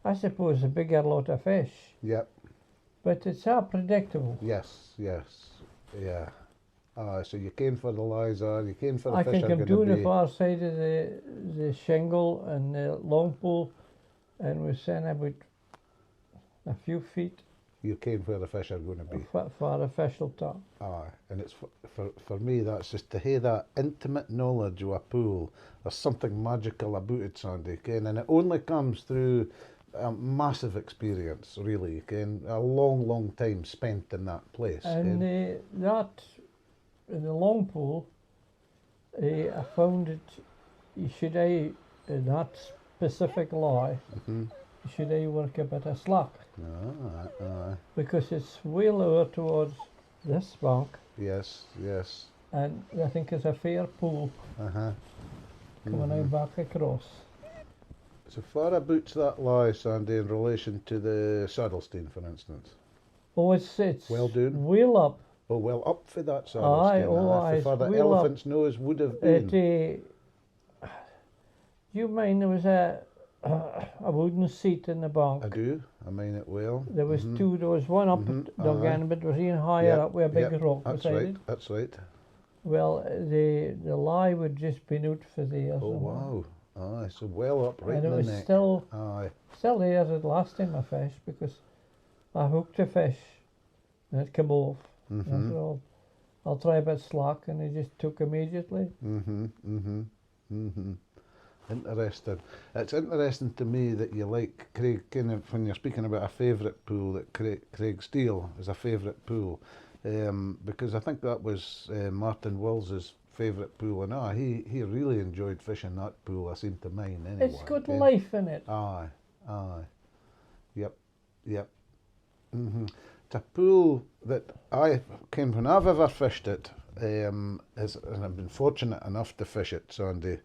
I suppose, a bigger lot of fish, Yep. but it's unpredictable. Yes. Yeah. Aye. So you came for the lies, you came for the I fish think are I'm going doing to the be. far side of the shingle and the long pool, and we're saying about a few feet You came where the fish are going to be. for a fish will top. Aye. And it's for me, that's just to have that intimate knowledge of a pool. There's something magical about it, Sandy. And it only comes through a massive experience, really. A long time spent in that place. And that, in the long pool, I found it, you should in that specific lie, you should work a bit of slack, Aye. because it's way lower towards this bank, Yes. and I think it's a fair pool coming out back across. So far about that lie, Sandy, in relation to the Saddlestein, for instance. Oh, it's Well done. wheel up. Oh, well, up for that Aye, Saddlestein. aye, For the wheel up. elephant's nose would have been. You mind there was a wooden seat in the bank. I do. I mean it well. There was two. There was one up dug aye. in, but there was even higher Yep, up with a big yep, rock That's beside right. it. That's right. Well, the lie would just been out for there. Oh wow. Aye, so well up right And in it the was neck. still Aye. there the last time I fished, because I hooked a fish and it came off. And I said, I'll try a bit slack, and it just took immediately. Interesting. It's interesting to me that you like Craig, when you're speaking about a favourite pool, that Craig Steele is a favourite pool, because I think that was Martin Wills's favourite pool, and he really enjoyed fishing that pool. I seem to mind anyway. It's got life in it. Aye. Yep. It's a pool that when I've ever fished it, and I've been fortunate enough to fish it, Sandy.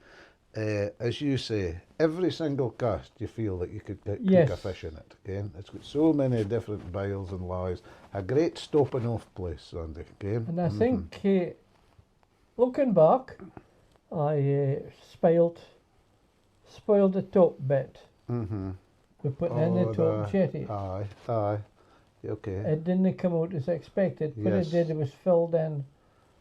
As you say, every single cast you feel that you could cook a fish in it. It's got so many different biles and lies. A great stopping off place, Sandy. And I think, looking back, I spoiled the top bit. We put in the top jetty. Aye. Okay. It didn't come out as expected. What Yes. it did, it was filled in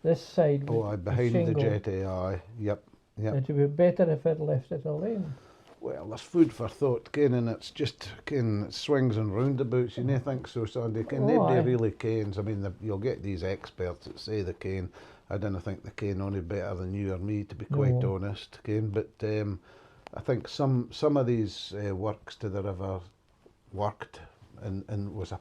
this side with Behind the shingle. jetty. Aye. Yep. It would be better if it left it alone. well, there's food for thought, ken, and it's just, ken, swings and roundabouts, you know, think so, Sandy, ken, nobody really kens. I mean, you'll get these experts that say they ken. I don't think they ken any better than you or me, to be quite honest, ken, but I think some of these works to the river worked and was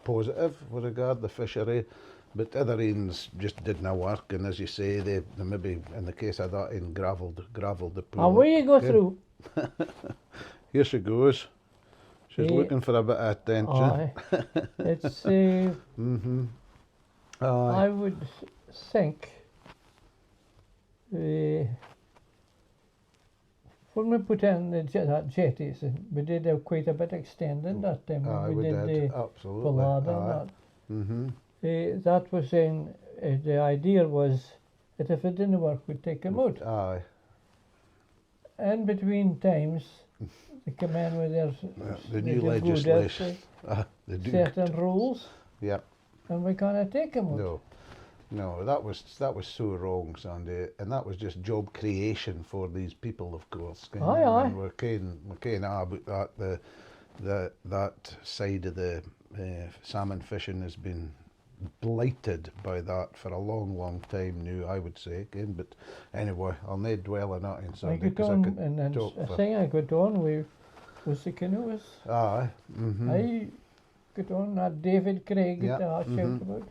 positive with regard to the fishery, but other ends just didn't work, and as you say, they maybe, in the case of that end, gravelled the pool. Away you go through. Here she goes. She's looking for a bit of attention. It's, Aye. I would think, when we put in that jetties, we did have quite a bit extended that time. We did, the absolutely. Ballada and that. That was in, the idea was that if it didn't work, we'd take them out. Aye. In between times, they come in with their the new legislation. Certain rules. Yep. And we can't take them out. No, that was so wrong, Sandy, and that was just job creation for these people, of course. Aye. And we're keen about that. That side of the salmon fishing has been blighted by that for a long time now, I would say, again. But anyway, I'll not dwell on that in Sunday, because I could talk for... I think I got on with was the canoes. Aye. I got on that David Craig that I talked about.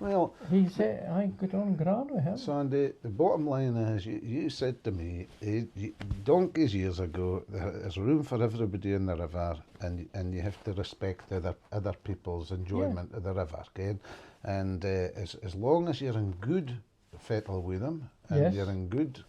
Well, he said I got on grand with him. Sandy, the bottom line is, you said to me donkeys years ago, there's room for everybody in the river, and you have to respect other people's enjoyment of the river, okay? And as long as you're in good fettle with them, and you're in good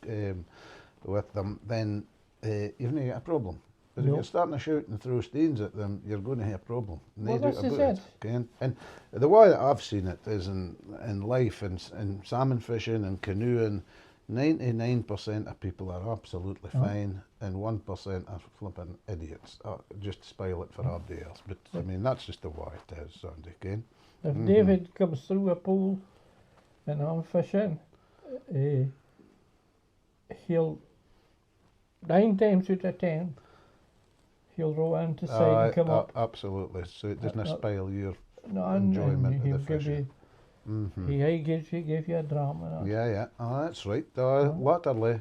with them, then you've not got a problem. But if you're starting to shout and throw stones at them, you're going to have a problem. Well, this is it. Okay? And the way that I've seen it is in life, in salmon fishing and canoeing, 99% of people are absolutely fine, and 1% are flipping idiots. Just spoil it for everybody else. But I mean, that's just the way it is, Sandy. Okay? If David comes through a pool and I'm fishing, he'll 9 times out of 10. He'll row in to side and come up. Absolutely, so it doesn't spoil your enjoyment of the fishing. He gives you a drama. Yeah. Oh, that's right. Latterly,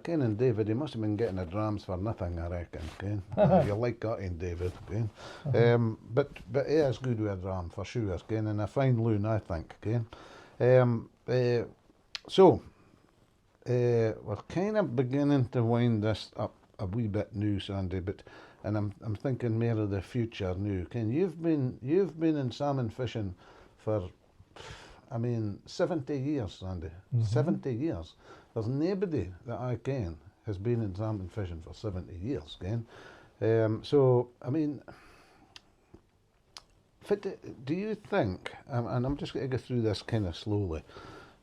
Ken and David, he must have been getting the drams for nothing, I reckon, Ken. You like that in David, Ken. But he is good with a dram, for sure, Ken, and a fine loon, I think, Ken. So, we're kind of beginning to wind this up a wee bit now, Sandy, and I'm thinking more of the future now. Ken, you've been in salmon fishing for, 70 years, Sandy. 70 years. There's nobody that I ken has been in salmon fishing for 70 years, Ken. So, I mean, do you think, and I'm just going to go through this kind of slowly,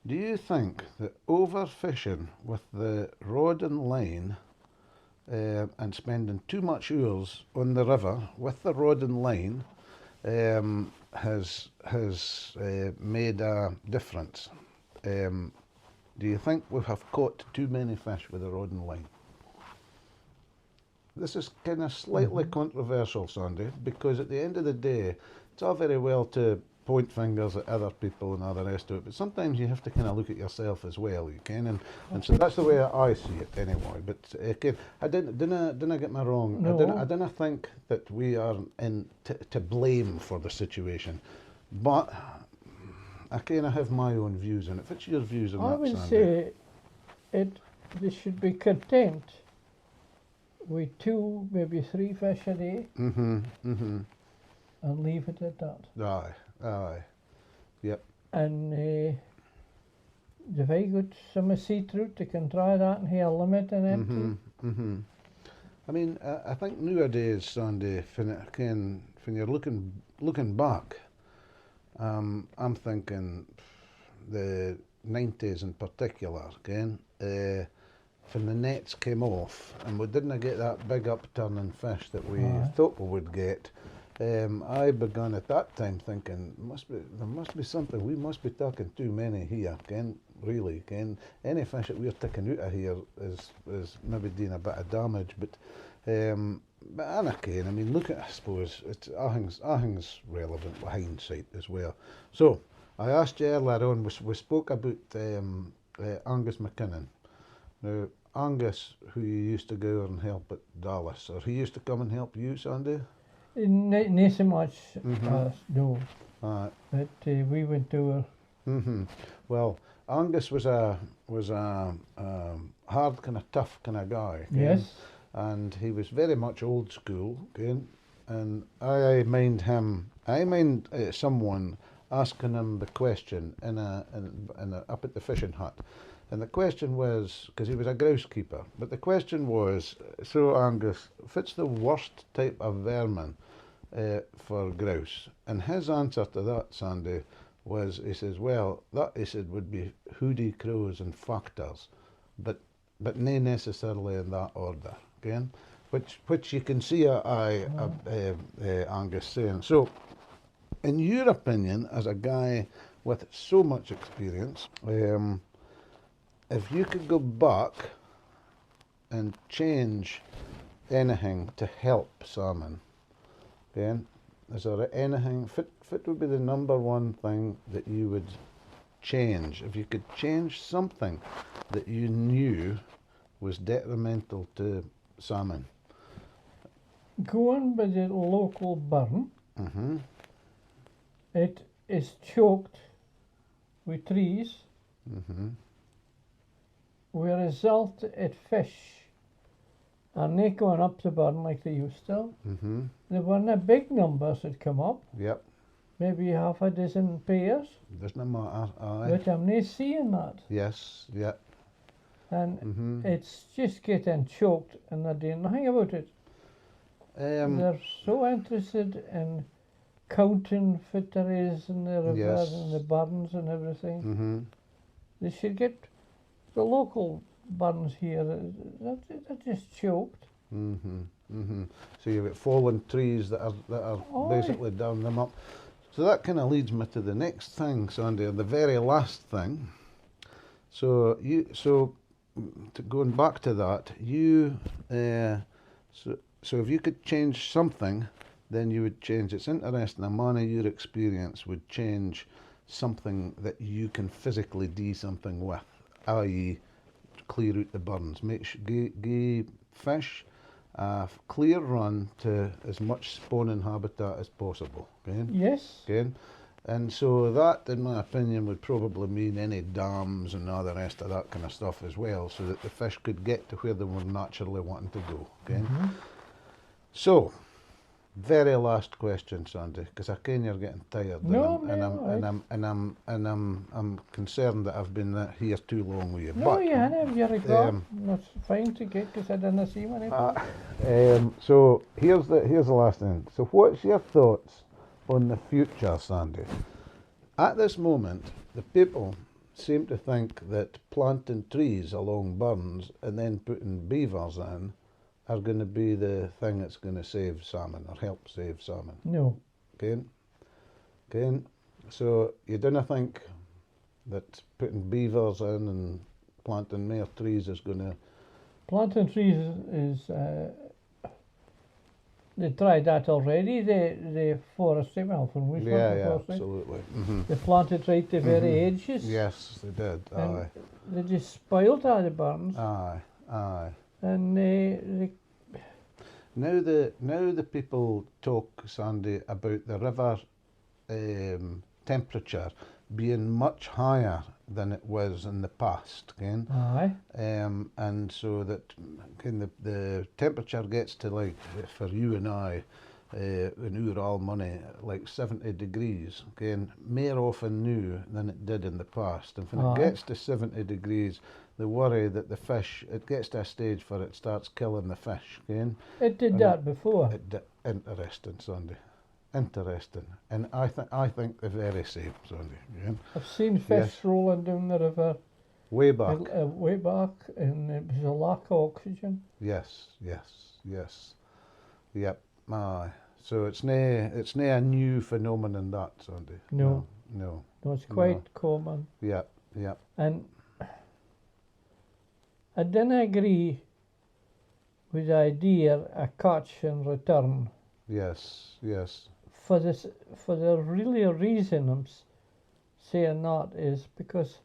do you think that overfishing with the rod and line and spending too much hours on the river with the rod and line has made a difference? Do you think we have caught too many fish with the rod and line? This is kind of slightly controversial, Sandy, because at the end of the day, it's all very well to point fingers at other people and all the rest of it, but sometimes you have to kind of look at yourself as well, you can, and so that's the way I see it anyway. But again, I didn't get me wrong. No. I didn't think that we are to blame for the situation, but I kind of have my own views on it. What's your views on that, I would Sandy? say they should be content with 2, maybe 3 fish a day, and leave it at that. Aye. Yep. And if I got some see-through, they can try that and have a limit in it. I mean, I think nowadays, Sandy, when you're looking back, I'm thinking the 90s in particular, again, when the nets came off and we didn't get that big upturn in fish that we thought we would get, I began at that time thinking, there must be something, we must be taking too many here, ken, really, ken. Any fish that we're taking out of here is maybe doing a bit of damage, but and again, I mean, look at, I suppose, everything's relevant with hindsight as well. So, I asked you earlier on, we spoke about Angus McKinnon. Now, Angus, who you used to go and help at Dallas, or he used to come and help you, Sandy? Not so much, no. Aye. But we went to Well, Angus was a hard kind of tough kind of guy. Okay? yes, And he was very much old school. Okay? And I mind someone asking him the question up at the fishing hut. And the question was, because he was a grouse keeper, but the question was, so Angus, what's the worst type of vermin for grouse? And his answer to that, Sandy, was, he says, well, that, he said, would be hoodie crows and factors, but not necessarily in that order, okay? Which you can see Angus saying. So, in your opinion, as a guy with so much experience, if you could go back and change anything to help salmon, okay, is there anything, what would be the number one thing that you would change? If you could change something that you knew was detrimental to salmon. going by the local burn, it is choked with trees, with a result it fish are not going up the burn like they used to. There weren't big numbers that come up, Yep, maybe half a dozen pairs, doesn't matter, aye. but I'm not seeing that. Yes, yep. And it's just getting choked and they're doing nothing about it. They're so interested in counting what there is in the river Yes. and the burns and everything. They should get the local burns here, they're just choked. So you've got fallen trees that are Aye. basically down them up. So that kind of leads me to the next thing, Sandy, the very last thing. So going back to that, so if you could change something, then you would change. It's interesting. A man of your experience would change something that you can physically do something with, i.e., clear out the burns, give fish a clear run to as much spawning habitat as possible. Okay? Yes. Okay? And so that, in my opinion, would probably mean any dams and all the rest of that kind of stuff as well, so that the fish could get to where they were naturally wanting to go. Okay? So, very last question, Sandy, because I ken you're getting tired, No, I'm concerned that I've been here too long with you. No, but, you haven't. You're a god. That's fine to get because I didn't see many. so here's the last thing. So, what's your thoughts on the future, Sandy? At this moment, the people seem to think that planting trees along burns and then putting beavers in are going to be the thing that's going to save salmon or help save salmon. No. Okay? So you don't think that putting beavers in and planting more trees is going to... Planting trees is they tried that already. The forestry, well, from we Yeah, absolutely. they planted right the very edges. Yes, they did. And Aye. they just spoiled all the burns. Aye. And they Now the people talk, Sandy, about the river temperature being much higher than it was in the past, okay? aye. And so that the temperature gets to, like, for you and I, when we were all money, like 70 degrees, okay? And more often now than it did in the past. And when it gets to 70 degrees, the worry that the fish, it gets to a stage where it starts killing the fish, okay? It did that before. Interesting, Sandy. Interesting. And I think they're very safe, Sandy. Yeah? I've seen fish rolling down the river Way back. way back, and it was a lack of oxygen. Yes. Yep. Aye. So it's nae a new phenomenon that, Sandy. No. No. No, it's quite common. Yeah, yeah. And I didn't agree with the idea a catch and return. Yes, yes. For the really reason I'm saying that is because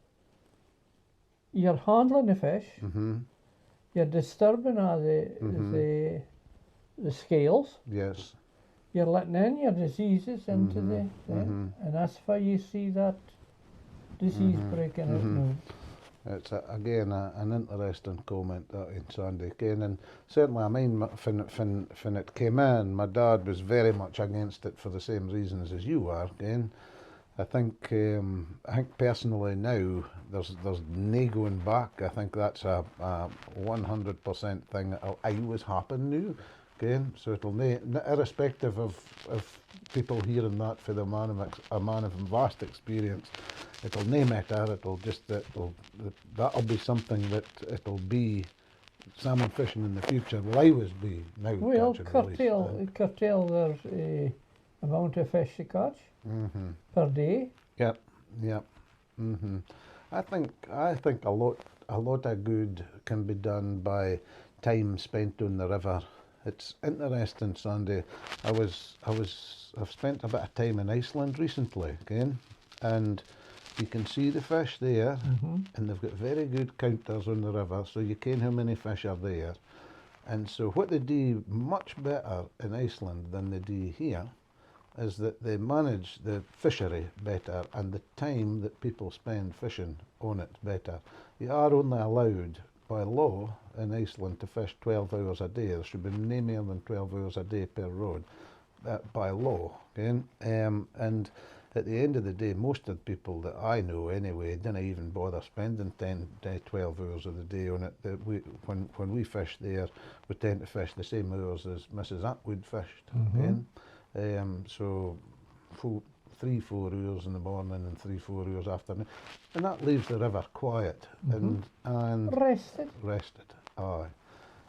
you're handling the fish, you're disturbing all the scales, Yes. you're letting in your diseases into the thing, and that's why you see that disease breaking out now. It's again an interesting comment that in Sandy again, and certainly I mean when it came in, my dad was very much against it for the same reasons as you are. Again, I think personally now there's nae going back. I think that's a 100% thing that'll always happen now. Again, so it'll irrespective of people hearing that for a man of vast experience. It'll nae matter. That'll be something that it'll be salmon fishing in the future will always be now. Well, curtail their amount of fish you catch per day. Yep. I think a lot of good can be done by time spent on the river. It's interesting, Sandy. I've spent a bit of time in Iceland recently, again, and you can see the fish there, and they've got very good counters on the river, so you ken how many fish are there. And so what they do much better in Iceland than they do here is that they manage the fishery better and the time that people spend fishing on it better. You are only allowed by law in Iceland to fish 12 hours a day. There should be no more than 12 hours a day per rod by law. Okay? And at the end of the day, most of the people that I know anyway didn't even bother spending 12 hours of the day on it. When we fish there, we tend to fish the same hours as Mrs. Atwood fished. Okay? So 3-4 hours in the morning and 3-4 hours afternoon, and that leaves the river quiet and rested. Aye,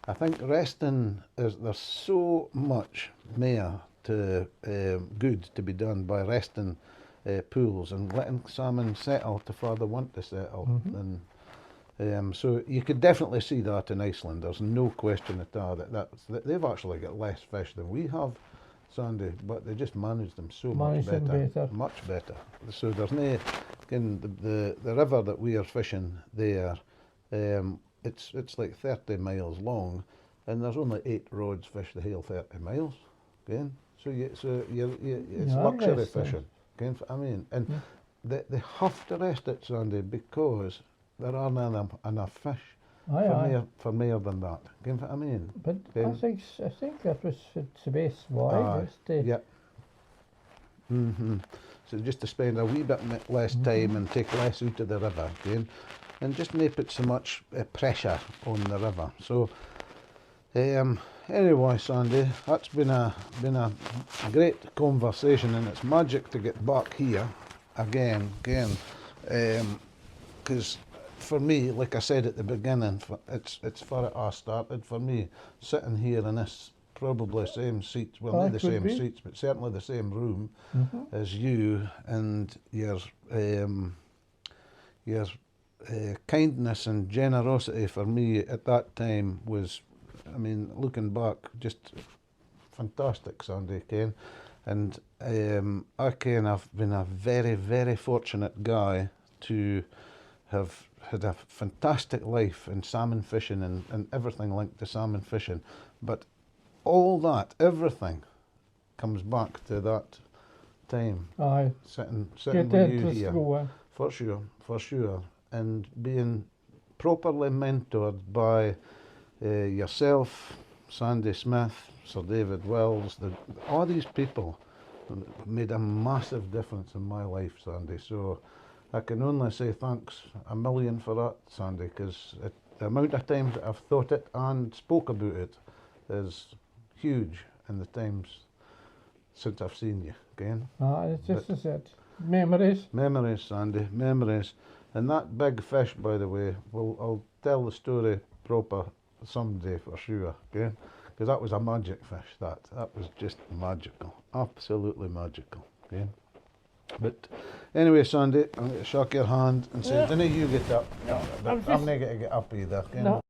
I think resting there's so much more to good to be done by resting pools and letting salmon settle to where they want to settle. And so you could definitely see that in Iceland. There's no question at all that they've actually got less fish than we have, Sandy, but they just manage them much better. So there's no, again, the river that we are fishing there, it's like 30 miles long, and there's only 8 rods fish the whole 30 miles. Again, so it's luxury fishing. Again, I mean, and they have to rest it, Sandy, because there aren't enough fish. For more than that. You know what I mean? But I think that was the best why. So just to spend a wee bit less time and take less out of the river, okay? And just not put so much pressure on the river. So anyway, Sandy, that's been a great conversation, and it's magic to get back here again, because. For me, like I said at the beginning, it's where it all started for me, sitting here in this probably same seats, well not the same seats, but certainly the same room as you, and your kindness and generosity for me at that time was, I mean, looking back, just fantastic, Sandy, Ken. And I ken I've been a very, very fortunate guy to have had a fantastic life in salmon fishing and everything linked to salmon fishing. But all that, everything, comes back to that time. Aye. Sitting with you here. For sure. And being properly mentored by yourself, Sandy Smith, Sir David Wells, all these people made a massive difference in my life, Sandy. So I can only say thanks a million for that, Sandy, because the amount of times that I've thought it and spoke about it is huge in the times since I've seen you again. This is it. Memories. Memories, Sandy, memories. And that big fish, by the way, I'll tell the story proper someday for sure, okay? because that was a magic fish. That was just magical, absolutely magical. Okay. But anyway, Sandy, I'm going to shock your hand and say, Yeah. didn't you get up? No, I'm not going to get up either. Okay? No.